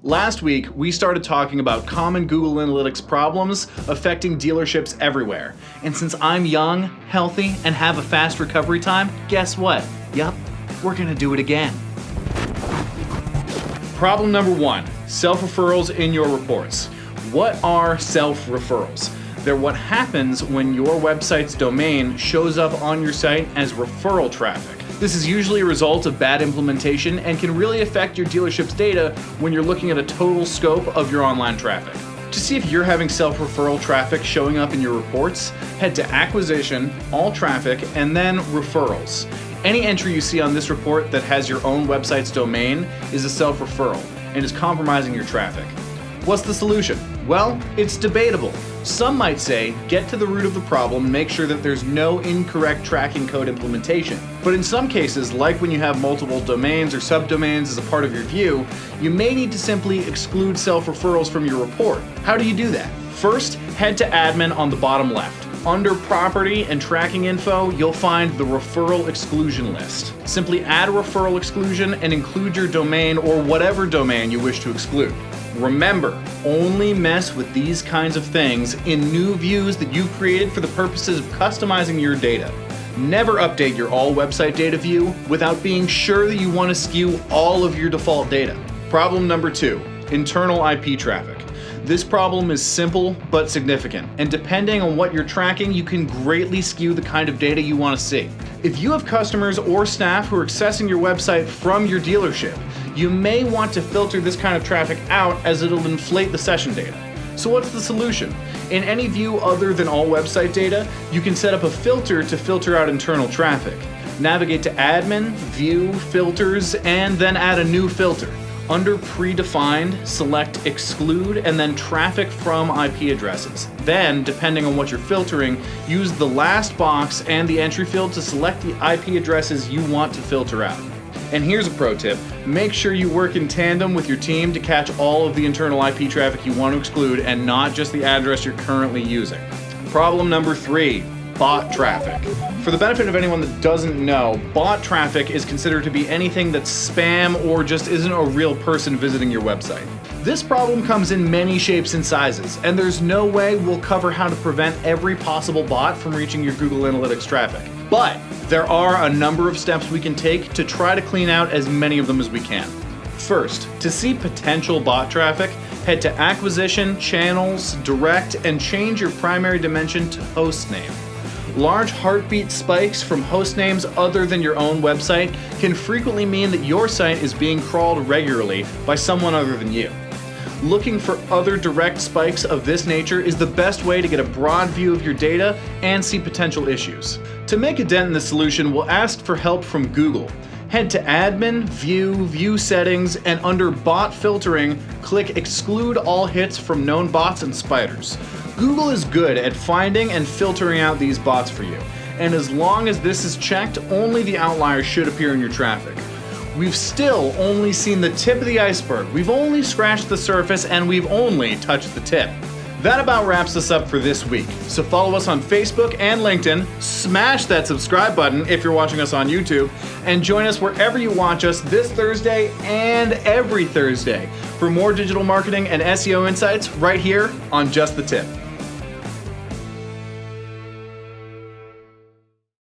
Last week, we started talking about common Google Analytics problems affecting dealerships everywhere. And since I'm young, healthy, and have a fast recovery time, guess what? Yup, we're gonna do it again. Problem number 1, self-referrals in your reports. What are self-referrals? They're what happens when your website's domain shows up on your site as referral traffic. This is usually a result of bad implementation and can really affect your dealership's data when you're looking at a total scope of your online traffic. To see if you're having self-referral traffic showing up in your reports, head to Acquisition, All Traffic, and then Referrals. Any entry you see on this report that has your own website's domain is a self-referral and is compromising your traffic. What's the solution? Well, it's debatable. Some might say, get to the root of the problem, make sure that there's no incorrect tracking code implementation. But in some cases, like when you have multiple domains or subdomains as a part of your view, you may need to simply exclude self-referrals from your report. How do you do that? First, head to Admin on the bottom left. Under Property and Tracking Info, you'll find the Referral Exclusion list. Simply add a referral exclusion and include your domain or whatever domain you wish to exclude. Remember, only mess with these kinds of things in new views that you've created for the purposes of customizing your data. Never update your all website data view without being sure that you want to skew all of your default data. Problem number 2, internal IP traffic. This problem is simple but significant, and depending on what you're tracking, you can greatly skew the kind of data you want to see. If you have customers or staff who are accessing your website from your dealership, you may want to filter this kind of traffic out as it'll inflate the session data. So what's the solution? In any view other than all website data, you can set up a filter to filter out internal traffic. Navigate to Admin, View, Filters, and then add a new filter. Under Predefined, select Exclude and then Traffic from IP addresses. Then, depending on what you're filtering, use the last box and the entry field to select the IP addresses you want to filter out. And here's a pro tip, make sure you work in tandem with your team to catch all of the internal IP traffic you want to exclude and not just the address you're currently using. Problem number 3, bot traffic. For the benefit of anyone that doesn't know, bot traffic is considered to be anything that's spam or just isn't a real person visiting your website. This problem comes in many shapes and sizes, and there's no way we'll cover how to prevent every possible bot from reaching your Google Analytics traffic. But there are a number of steps we can take to try to clean out as many of them as we can. First, to see potential bot traffic, head to Acquisition, Channels, Direct, and change your primary dimension to hostname. Large heartbeat spikes from host names other than your own website can frequently mean that your site is being crawled regularly by someone other than you. Looking for other direct spikes of this nature is the best way to get a broad view of your data and see potential issues. To make a dent in this solution, we'll ask for help from Google. Head to Admin, View Settings, and under Bot Filtering, click Exclude all hits from known bots and spiders. Google is good at finding and filtering out these bots for you, and as long as this is checked, only the outliers should appear in your traffic. We've still only seen the tip of the iceberg, we've only scratched the surface, and we've only touched the tip. That about wraps us up for this week. So follow us on Facebook and LinkedIn, smash that subscribe button if you're watching us on YouTube, and join us wherever you watch us this Thursday and every Thursday for more digital marketing and SEO insights right here on Just the Tip.